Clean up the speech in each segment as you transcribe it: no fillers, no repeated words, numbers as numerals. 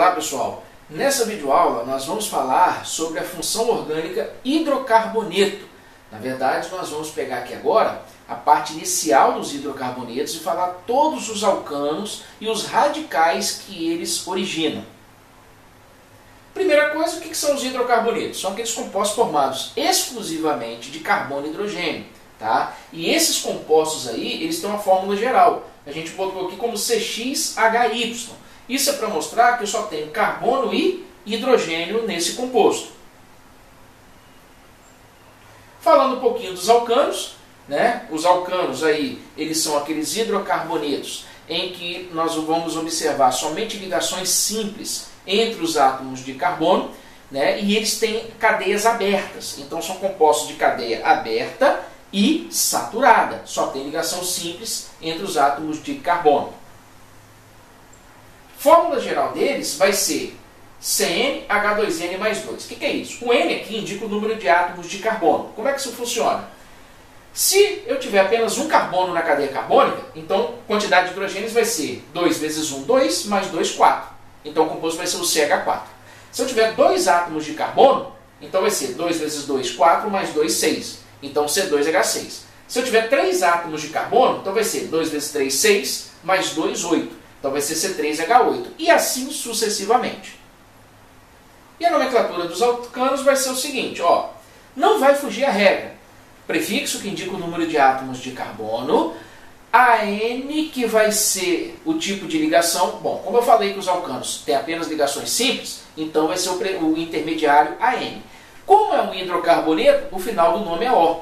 Olá pessoal, nessa videoaula nós vamos falar sobre a função orgânica hidrocarboneto. Na verdade nós vamos pegar aqui agora a parte inicial dos hidrocarbonetos e falar todos os alcanos e os radicais que eles originam. Primeira coisa, o que são os hidrocarbonetos? São aqueles compostos formados exclusivamente de carbono e hidrogênio. Tá? E esses compostos aí, eles têm uma fórmula geral. A gente botou aqui como CXHY. Isso é para mostrar que eu só tenho carbono e hidrogênio nesse composto. Falando um pouquinho dos alcanos, né? Os alcanos aí, eles são aqueles hidrocarbonetos em que nós vamos observar somente ligações simples entre os átomos de carbono, né? E eles têm cadeias abertas. Então são compostos de cadeia aberta e saturada. Só tem ligação simples entre os átomos de carbono. Fórmula geral deles vai ser CnH2n mais 2. O que é isso? O N aqui indica o número de átomos de carbono. Como é que isso funciona? Se eu tiver apenas um carbono na cadeia carbônica, então a quantidade de hidrogênios vai ser 2 vezes 1, 2, mais 2, 4. Então o composto vai ser o CH4. Se eu tiver 2 átomos de carbono, então vai ser 2 vezes 2, 4, mais 2, 6. Então C2H6. Se eu tiver 3 átomos de carbono, então vai ser 2 vezes 3, 6, mais 2, 8. Então vai ser C3H8. E assim sucessivamente. E a nomenclatura dos alcanos vai ser o seguinte, ó, não vai fugir a regra. Prefixo que indica o número de átomos de carbono, AN que vai ser o tipo de ligação. Bom, como eu falei que os alcanos têm apenas ligações simples, então vai ser o intermediário AN. Como é um hidrocarboneto, o final do nome é O.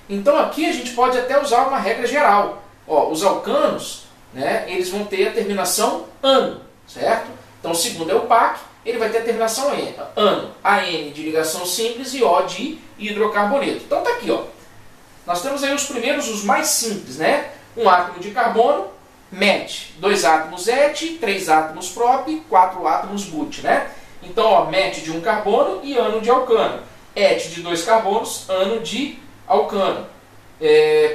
Então aqui a gente pode até usar uma regra geral. Ó, os alcanos, né, eles vão ter a terminação ano, certo? Então o segundo é o PAC, ele vai ter a terminação ano, AN de ligação simples e O de hidrocarboneto. Então tá aqui, ó. Nós temos aí os primeiros, os mais simples, né? Um átomo de carbono, MET, 2 átomos ET, 3 átomos PROP, 4 átomos BUT, né? Então, ó, MET de 1 carbono e ano de alcano. ET de 2 carbonos, ano de alcano.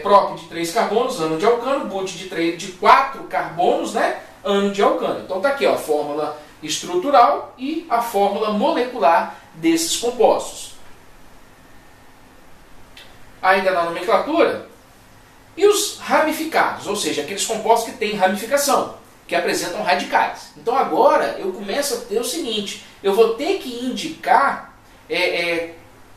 PROP de 3 carbonos, ano de alcano. BUT de 4 carbonos, né? Ano de alcano. Então tá aqui, ó, a fórmula estrutural e a fórmula molecular desses compostos. Ainda na nomenclatura, e os ramificados, ou seja, aqueles compostos que têm ramificação, que apresentam radicais. Então agora eu começo a ter o seguinte, eu vou ter que indicar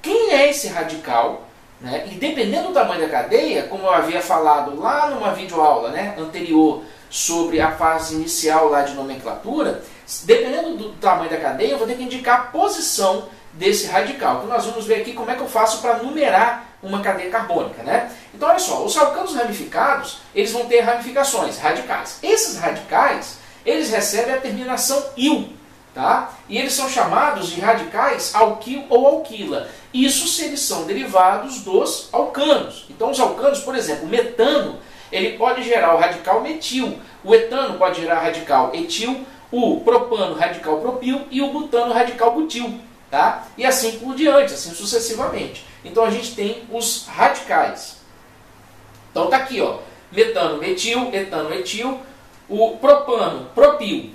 quem é esse radical, né? E dependendo do tamanho da cadeia, como eu havia falado lá numa videoaula, né, anterior, sobre a fase inicial lá de nomenclatura, dependendo do tamanho da cadeia, eu vou ter que indicar a posição desse radical. Então nós vamos ver aqui como é que eu faço para numerar uma cadeia carbônica, né? Então olha só, os alcanos ramificados, eles vão ter ramificações, radicais. Esses radicais, eles recebem a terminação -il, tá? E eles são chamados de radicais alquil ou alquila. Isso se eles são derivados dos alcanos. Então os alcanos, por exemplo, o metano, ele pode gerar o radical metil, o etano pode gerar radical etil, o propano radical propil e o butano radical butil, tá? E assim por diante, assim sucessivamente. Então a gente tem os radicais. Então tá aqui, ó, metano metil, etano etil, o propano propil,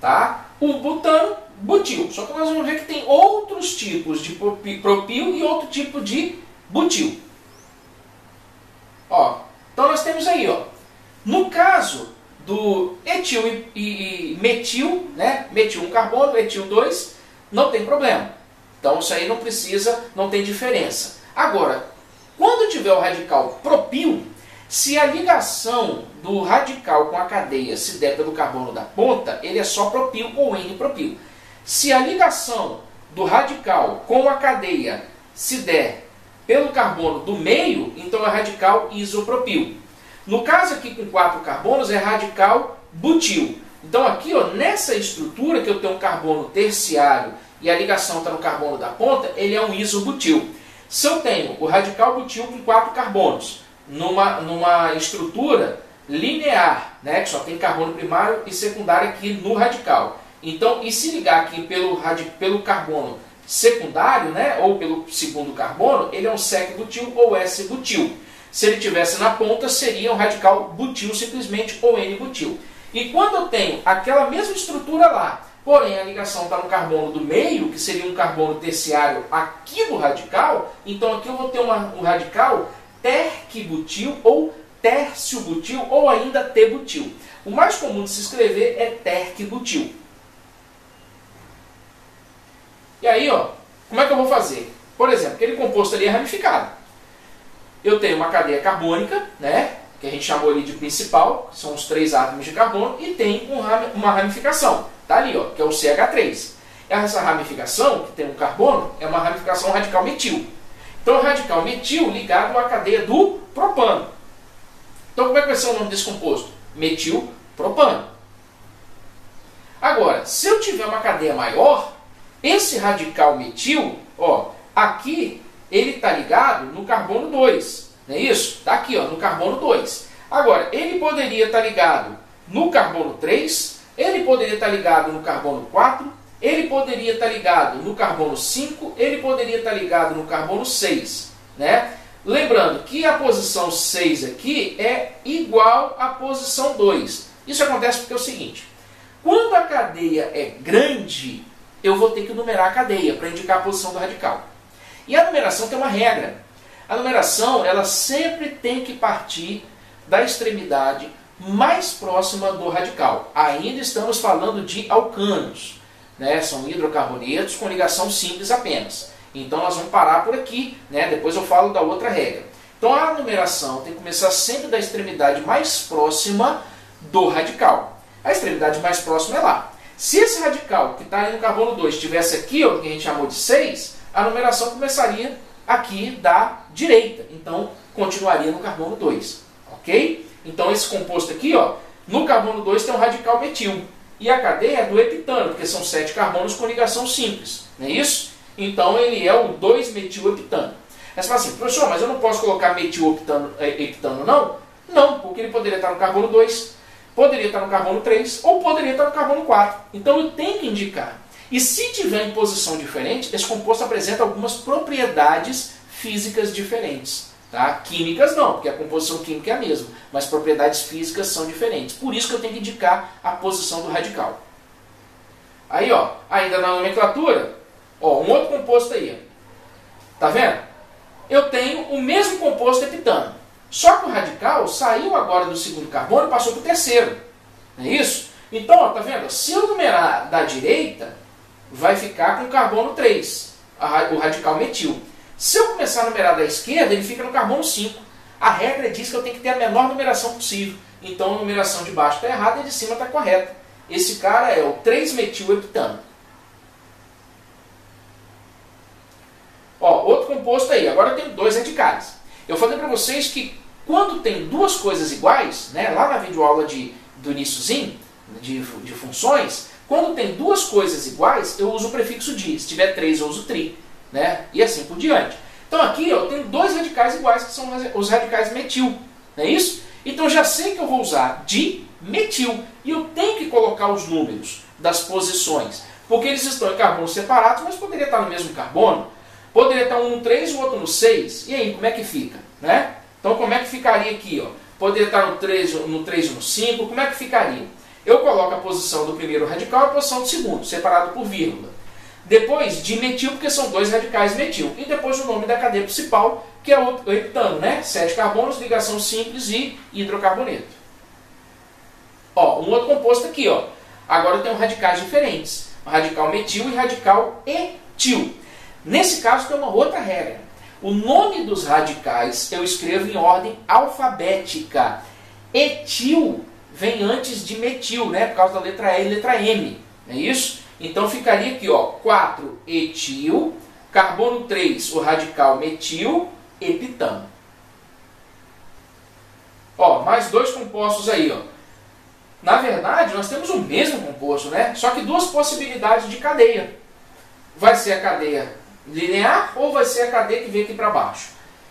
tá? O butano butil. Só que nós vamos ver que tem outros tipos de propil e outro tipo de butil. Ó, então nós temos aí, ó, no caso do etil e metil, né? Metil 1 carbono, etil 2, não tem problema. Então isso aí não precisa, não tem diferença. Agora, quando tiver o radical propil, se a ligação do radical com a cadeia se der pelo carbono da ponta, ele é só propil ou N-propil. Se a ligação do radical com a cadeia se der pelo carbono do meio, então é radical isopropil. No caso aqui com 4 carbonos é radical butil. Então aqui, ó, nessa estrutura que eu tenho um carbono terciário e a ligação está no carbono da ponta, ele é um isobutil. Se eu tenho o radical butil com 4 carbonos numa estrutura linear, né, que só tem carbono primário e secundário aqui no radical. Então, e se ligar aqui pelo carbono secundário, né, ou pelo segundo carbono, ele é um sec-butil ou S-butil. Se ele tivesse na ponta, seria um radical butil simplesmente ou N-butil. E quando eu tenho aquela mesma estrutura lá, porém a ligação está no carbono do meio, que seria um carbono terciário aqui do radical, então aqui eu vou ter um radical terquibutil ou tércio-butil ou ainda T-butil. O mais comum de se escrever é terquibutil. E aí, ó, como é que eu vou fazer? Por exemplo, aquele composto ali é ramificado. Eu tenho uma cadeia carbônica, né, que a gente chamou ali de principal, que são os 3 átomos de carbono, e tem uma ramificação. Está ali, ó, que é o CH3. Essa ramificação, que tem um carbono, é uma ramificação radical metil. Então, radical metil ligado à cadeia do propano. Então, como é que vai ser o nome desse composto? Metilpropano. Agora, se eu tiver uma cadeia maior, esse radical metil, ó, aqui ele está ligado no carbono 2. Não é isso? Está aqui, ó, no carbono 2. Agora, ele poderia estar ligado no carbono 3, ele poderia estar ligado no carbono 4, ele poderia estar ligado no carbono 5, ele poderia estar ligado no carbono 6. Né? Lembrando que a posição 6 aqui é igual à posição 2. Isso acontece porque é o seguinte: quando a cadeia é grande, eu vou ter que numerar a cadeia para indicar a posição do radical. E a numeração tem uma regra. A numeração ela sempre tem que partir da extremidade mais próxima do radical. Ainda estamos falando de alcanos, né? São hidrocarbonetos com ligação simples apenas. Então nós vamos parar por aqui, né? Depois eu falo da outra regra. Então a numeração tem que começar sempre da extremidade mais próxima do radical. A extremidade mais próxima é lá. Se esse radical que está ali no carbono 2 estivesse aqui, ó, que a gente chamou de 6, a numeração começaria aqui da direita. Então, continuaria no carbono 2. Ok? Então, esse composto aqui, ó, no carbono 2 tem um radical metil. E a cadeia é do heptano, porque são 7 carbonos com ligação simples. Não é isso? Então, ele é o 2-metilheptano. Aí você fala assim, professor, mas eu não posso colocar metilheptano não? Não, porque ele poderia estar no carbono 2, poderia estar no carbono 3 ou poderia estar no carbono 4. Então eu tenho que indicar. E se tiver em posição diferente, esse composto apresenta algumas propriedades físicas diferentes. Tá? Químicas não, porque a composição química é a mesma, mas propriedades físicas são diferentes. Por isso que eu tenho que indicar a posição do radical. Aí, ó, ainda na nomenclatura, ó, um outro composto aí. Tá vendo? Eu tenho o mesmo composto heptano. Só que o radical saiu agora do segundo carbono e passou para o terceiro. Não é isso? Então, ó, tá vendo? Se eu numerar da direita, vai ficar com o carbono 3, o radical metil. Se eu começar a numerar da esquerda, ele fica no carbono 5. A regra diz que eu tenho que ter a menor numeração possível. Então a numeração de baixo está errada e a de cima está correta. Esse cara é o 3-metilheptano. Ó, outro composto aí. Agora eu tenho 2 radicais. Eu falei para vocês que quando tem duas coisas iguais, né, lá na videoaula do iniciozinho, de funções, quando tem duas coisas iguais, eu uso o prefixo di. Se tiver 3, eu uso tri. Né, e assim por diante. Então aqui eu tenho 2 radicais iguais, que são os radicais metil. Não é isso? Então já sei que eu vou usar dimetil. E eu tenho que colocar os números das posições. Porque eles estão em carbonos separados, mas poderia estar no mesmo carbono. Poderia estar um no 3 e o outro no 6. E aí, como é que fica? Né? Então, como é que ficaria aqui? Ó? Poderia estar no 3 e no 5. Como é que ficaria? Eu coloco a posição do primeiro radical e a posição do segundo, separado por vírgula. Depois, dimetil, porque são 2 radicais metil. E depois o nome da cadeia principal, que é o heptano, né? 7 carbonos, ligação simples e hidrocarboneto. Ó, um outro composto aqui, ó. Agora eu tenho radicais diferentes. Radical metil e radical etil. Nesse caso tem uma outra regra. O nome dos radicais eu escrevo em ordem alfabética. Etil vem antes de metil, né? Por causa da letra E e letra M. Não é isso? Então ficaria aqui, ó, 4-etil, carbono 3, o radical metil, heptano. Ó, mais 2 compostos aí, ó. Na verdade, nós temos o mesmo composto, né? Só que 2 possibilidades de cadeia. Vai ser a cadeia linear ou vai ser a cadeia que vem aqui para baixo.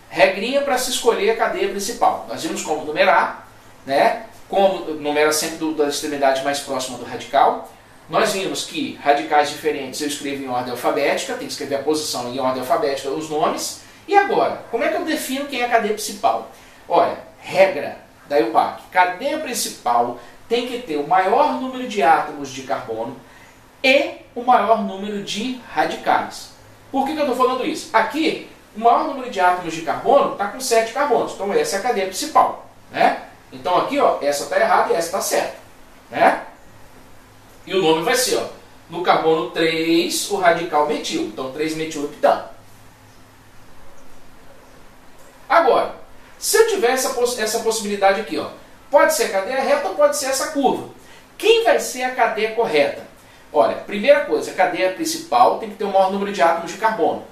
Regrinha para se escolher a cadeia principal. Nós vimos como numerar, né? Como numera sempre da extremidade mais próxima do radical. Nós vimos que radicais diferentes eu escrevo em ordem alfabética, tem que escrever a posição em ordem alfabética, os nomes. E agora, como é que eu defino quem é a cadeia principal? Olha, regra da IUPAC. Cadeia principal tem que ter o maior número de átomos de carbono, e o maior número de radicais. Por que eu estou falando isso? Aqui, o maior número de átomos de carbono está com 7 carbonos. Então essa é a cadeia principal, né? Então aqui, ó, essa está errada e essa está certa, né? E o nome vai ser, ó, no carbono 3, o radical metil. Então 3-metilheptano. Agora, se eu tiver essa possibilidade aqui, ó, pode ser a cadeia reta ou pode ser essa curva. Quem vai ser a cadeia correta? Olha, primeira coisa, a cadeia principal tem que ter o maior número de átomos de carbono.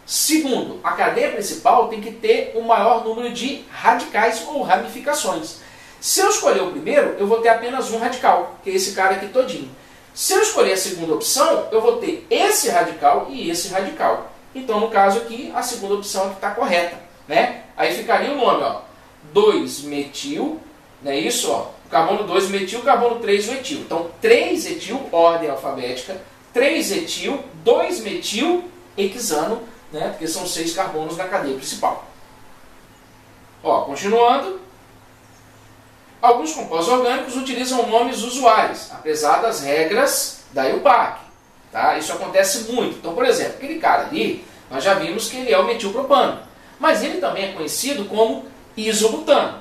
Segundo, a cadeia principal tem que ter o maior número de radicais ou ramificações. Se eu escolher o primeiro, eu vou ter apenas um radical, que é esse cara aqui todinho. Se eu escolher a segunda opção, eu vou ter esse radical e esse radical. Então, no caso aqui, a segunda opção é que está correta, né? Aí ficaria o nome, ó, 2-metil, não é isso? Ó, carbono 2-metil, carbono 3-metil. Então, 3-etil, ordem alfabética, 3-etil, 2-metil, hexano, né? Porque são 6 carbonos na cadeia principal. Ó, continuando. Alguns compostos orgânicos utilizam nomes usuais, apesar das regras da IUPAC. Tá? Isso acontece muito. Então, por exemplo, aquele cara ali, nós já vimos que ele é o metilpropano. Mas ele também é conhecido como isobutano.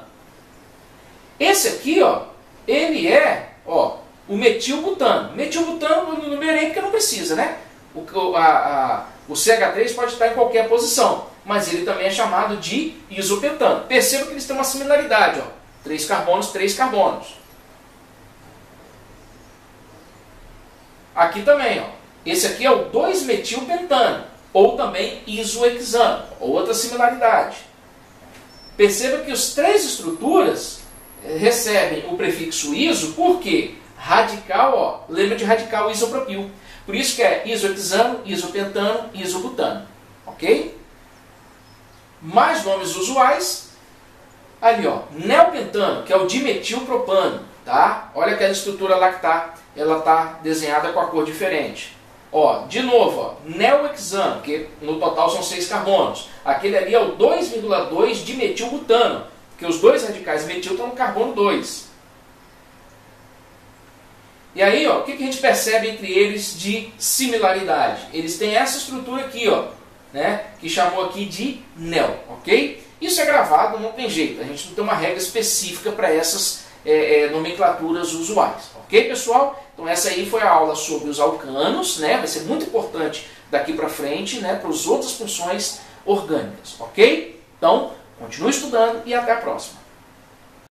Esse aqui, ó, ele é, ó, o metilbutano. Metilbutano eu não numerei porque não precisa, né? O CH3 pode estar em qualquer posição, mas ele também é chamado de isopentano. Perceba que eles têm uma similaridade, ó. 3 carbonos, 3 carbonos. Aqui também, ó. Esse aqui é o 2-metilpentano, ou também isohexano, outra similaridade. Perceba que as 3 estruturas recebem o prefixo iso, porque radical, ó, lembra de radical isopropil. Por isso que é isohexano, isopentano, isobutano. Ok? Mais nomes usuais. Ali, ó, neopentano, que é o dimetilpropano, tá? Olha aquela estrutura lá que tá, ela tá desenhada com a cor diferente. Ó, de novo, ó, neohexano, que no total são 6 carbonos. Aquele ali é o 2,2 dimetilbutano, porque os 2 radicais metil estão no carbono 2. E aí, ó, o que a gente percebe entre eles de similaridade? Eles têm essa estrutura aqui, ó, né, que chamou aqui de neo, ok? Isso é gravado, não tem jeito, a gente não tem uma regra específica para essas nomenclaturas usuais, ok, pessoal? Então essa aí foi a aula sobre os alcanos, né? Vai ser muito importante daqui para frente, né, para as outras funções orgânicas, ok? Então, continue estudando e até a próxima.